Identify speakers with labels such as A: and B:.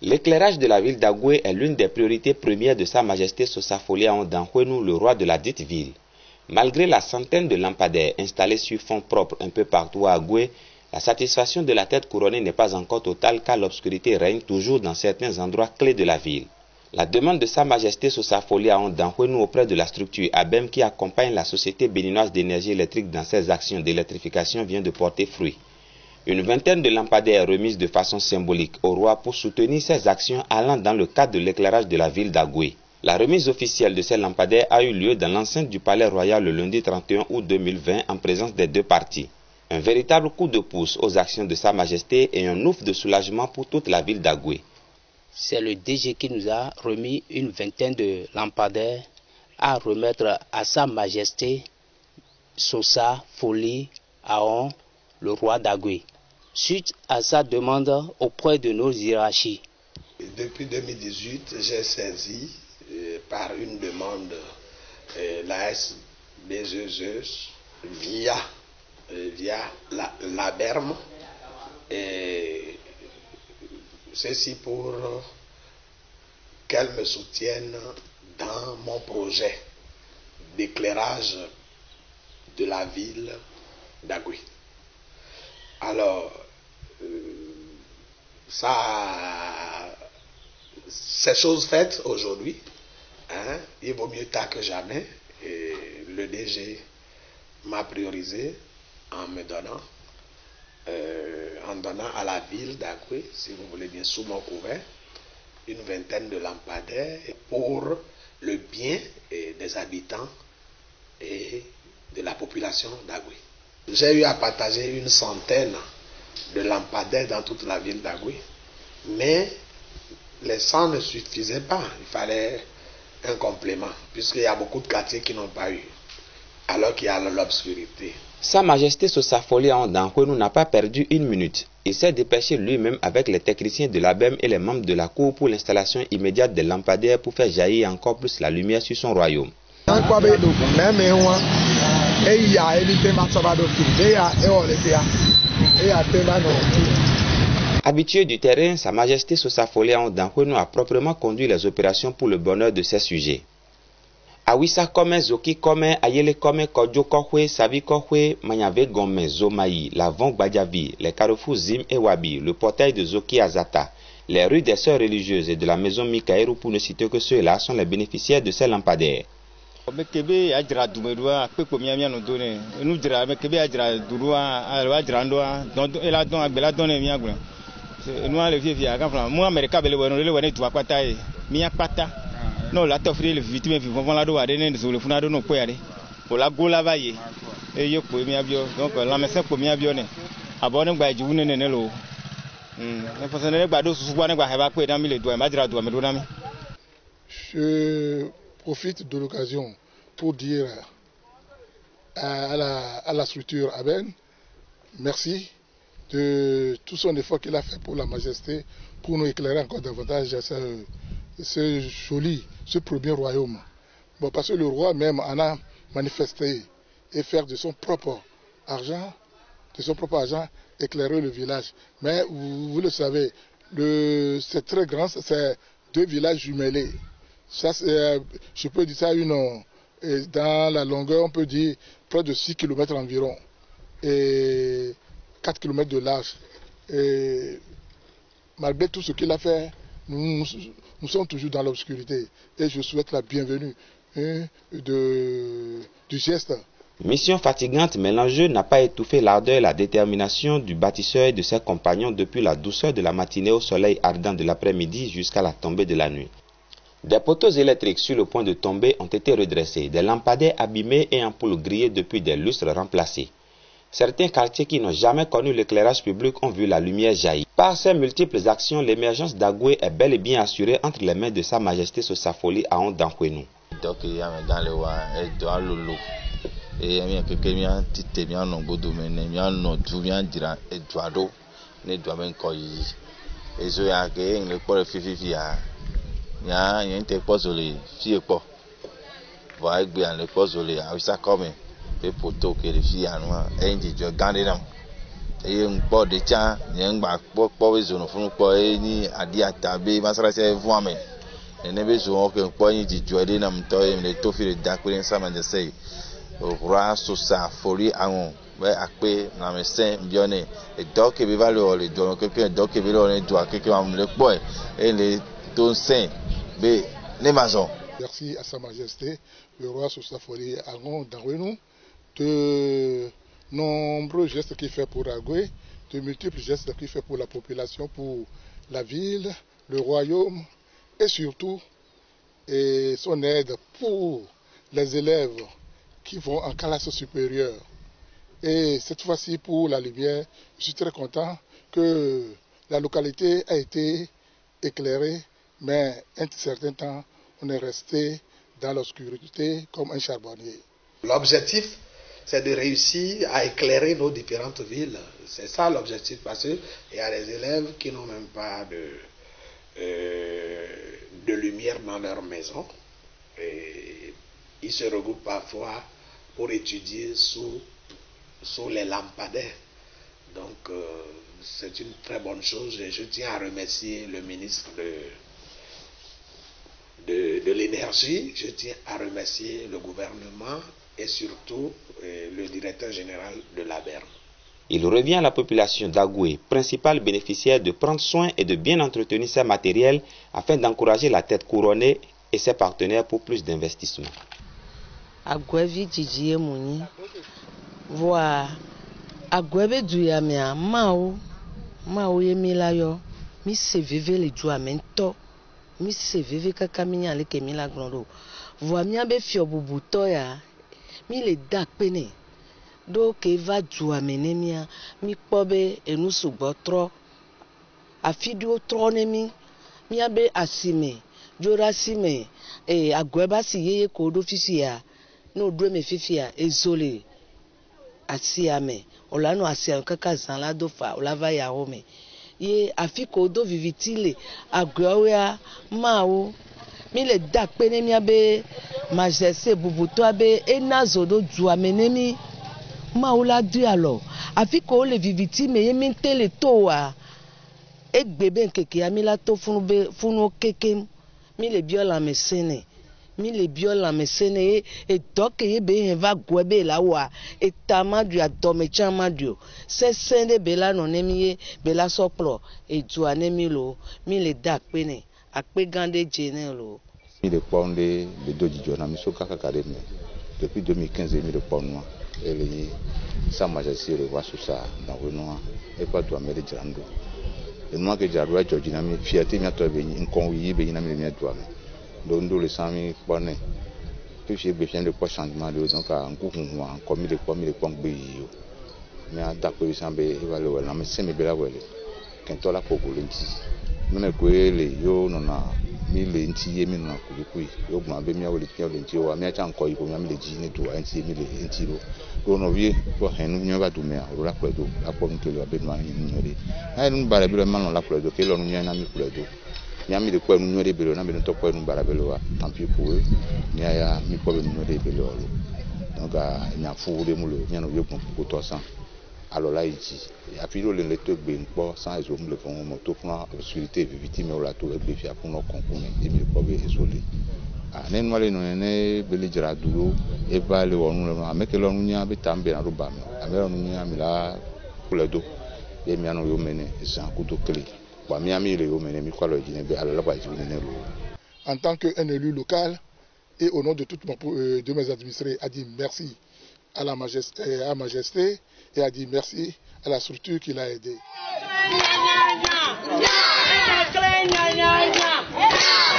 A: L'éclairage de la ville d'Agoué est l'une des priorités premières de Sa Majesté Sosafolia Ondankwenu, le roi de la dite ville. Malgré la centaine de lampadaires installés sur fonds propres un peu partout à Agoué, la satisfaction de la tête couronnée n'est pas encore totale car l'obscurité règne toujours dans certains endroits clés de la ville. La demande de Sa Majesté Sosafolia Ondankwenu auprès de la structure ABEM qui accompagne la Société béninoise d'énergie électrique dans ses actions d'électrification vient de porter fruit. Une vingtaine de lampadaires remises de façon symbolique au roi pour soutenir ses actions allant dans le cadre de l'éclairage de la ville d'Agoué. La remise officielle de ces lampadaires a eu lieu dans l'enceinte du Palais Royal le lundi 31 août 2020 en présence des deux parties. Un véritable coup de pouce aux actions de Sa Majesté et un ouf de soulagement pour toute la ville d'Agoué.
B: C'est le DG qui nous a remis une vingtaine de lampadaires à remettre à Sa Majesté Sosafolia Ahon, le roi d'Agoué, suite à sa demande auprès de nos hiérarchies.
C: Depuis 2018, j'ai saisi par une demande la SBZE via l'ABEM, ceci pour qu'elle me soutienne dans mon projet d'éclairage de la ville d'Agoué. Alors, c'est chose faite aujourd'hui, hein, il vaut mieux tard que jamais, et le DG m'a priorisé en me donnant, à la ville d'Agoué, si vous voulez bien, sous mon couvert, une vingtaine de lampadaires pour le bien des habitants et de la population d'Agoué. J'ai eu à partager une centaine de lampadaires dans toute la ville d'Agoué, mais les 100 ne suffisaient pas, il fallait un complément, puisqu'il y a beaucoup de quartiers qui n'ont pas eu, alors qu'il y a l'obscurité.
A: Sa Majesté Sosafolia Ondankwenu n'a pas perdu une minute. Il s'est dépêché lui-même avec les techniciens de l'ABEM et les membres de la cour pour l'installation immédiate des lampadaires pour faire jaillir encore plus la lumière sur son royaume. Habitué du terrain, Sa Majesté Sosafolia Ondankwenu a proprement conduit les opérations pour le bonheur de ses sujets. Awisa Kome, Zoki Kome, Ayele Kome, Kodjo Kohwe, Savi Kohwe, Manyave Gome, Zomaï, la Von Gbadjavi, les carrefours Zim et Wabi, le portail de Zoki Azata, les rues des sœurs religieuses et de la maison Mikaëru, pour ne citer que ceux-là, sont les bénéficiaires de ces lampadaires.
D: Non, la t'offrir le vitamine vivant la doigt de le funado no poyare pour la gola vaille et yo pour mi abio donc la messe pour mi abio ne abone gba ji wune ne lo ne faut ne gba do su gba ne gba heba ko dan mi le do ma dira do me do na mi.
E: Je profite de l'occasion pour dire à la structure ABEM merci de tout son effort qu'il a fait pour la Majesté, pour nous éclairer encore davantage ce joli, ce premier royaume. Bon, parce que le roi même en a manifesté et faire de son propre argent, éclairer le village. Mais vous le savez, c'est très grand, c'est 2 villages jumelés. Ça, je peux dire ça dans la longueur, on peut dire près de 6 km environ et 4 km de large. Et malgré tout ce qu'il a fait, nous sommes toujours dans l'obscurité et je souhaite la bienvenue du geste.
A: Mission fatigante, mais l'enjeu n'a pas étouffé l'ardeur et la détermination du bâtisseur et de ses compagnons depuis la douceur de la matinée au soleil ardent de l'après-midi jusqu'à la tombée de la nuit. Des poteaux électriques sur le point de tomber ont été redressés, des lampadaires abîmés et ampoules grillées depuis des lustres remplacés. Certains quartiers qui n'ont jamais connu l'éclairage public ont vu la lumière jaillir. Par ces multiples actions, l'émergence d'Agoué est bel et bien assurée entre les mains de Sa Majesté Sosafolia Ondankwenu.
F: et un peu de temps un peu zone funu po ni adia tabe masara se vuame ne be zo ko po ni di jode na mto le to fi le dakure sama de sei roi so sa fori awon be ape na me sen bione e doke be va le do quelqu'un doke be le do quelqu'un am le po et le ton sen be ne maison.
E: Merci à Sa Majesté le roi Sosafori Agon Dangwenou de nombreux gestes qu'il fait pour Agoué, de multiples gestes qu'il fait pour la population, pour la ville, le royaume et surtout son aide pour les élèves qui vont en classe supérieure. Et cette fois-ci pour la lumière, je suis très content que la localité a été éclairée, mais un certain temps on est resté dans l'obscurité comme un charbonnier.
C: L'objectif, c'est de réussir à éclairer nos différentes villes. C'est ça l'objectif, parce qu'il y a des élèves qui n'ont même pas de lumière dans leur maison. Et ils se regroupent parfois pour étudier sous les lampadaires. Donc, c'est une très bonne chose. Et je tiens à remercier le ministre de l'énergie, je tiens à remercier le gouvernement et surtout le directeur général de l'ABERM.
A: Il revient à la population d'Agoué, principale bénéficiaire, de prendre soin et de bien entretenir ses matériels afin d'encourager la tête couronnée et ses partenaires pour plus d'investissement.
G: Agoué vit mouni, voa Agoué be duya mea mao yemila yo, mi se vive le dua mento. Mi se vive kaka mi nyale ke mi la glondo voa mi abe fio bubuto ya mi le dak pene do ke va dua menemia mi pobe enu sugbo tro afidio tro ne mi abe asime jora sime agweba si yeye ko do fifia no do me fifia ezole asiame olano asia kaka zanla do fa olava ya home ye afiko do vivitile agwawea mao mi le dakpene mi abe majesté bubuto abe enazo do dua menemi mao la du alors afiko le viviti me mi tele toa egbebe nkeke ya mi la to funu keke mi le biola mesene mi le biola mesene e doke ye be va gwebe la wa e tamadu ya domecha madu se sende bela no nemi bela soplo e dua nemi lo mi le dakpene akpe gande jenelo
F: mi le ponde le doji jona mi so kaka kareme depuis 2015 mi le ponwa ele Sa Majesté le roi Sousa Dangwenou e pa do amele jando e no ke jaru a jojina mi fiati mi ato be nkon yi be na mi do ame do le sami bonne puis j'ai besoin de quoi changement de donc en coucou comme il est gbe yo mi a da ko sambe e va le na me se me bela wele kento la ko lenti mi na ko ele yo no na mi le nti ye mi na ko yo gba be mi a wele pia lenti o mi a chan ko yi ko mi le ji ni do anti mi le nti ro no vie ko henu nyo ba du me a ro la ko do la ko mi ke lo be no ani ni re ai nu bara bi le man la ko do ke lo nu nya na mi ko do Miami de quoi nous belo na beno to quoi nous barabelo tant pis pour eux nya mi ko nous de belo donc nya fu de mulo nya no yekun ko to san alors là ici a puis le to gbe npo sans ezo mu le fon mo to fun sécurité victime o la to gbe fi afun no konkun ni mi ko be esole nen wale no ne beli jara duro e ba le wonu no ameke lo nya be tambe na roba mi amelo nya mi la kuledo e mi anu yo mene san ku to kle. En
E: tant qu'un élu local et au nom de de mes administrés, a dit merci à la majesté et a dit merci à la structure qui l'a aidé.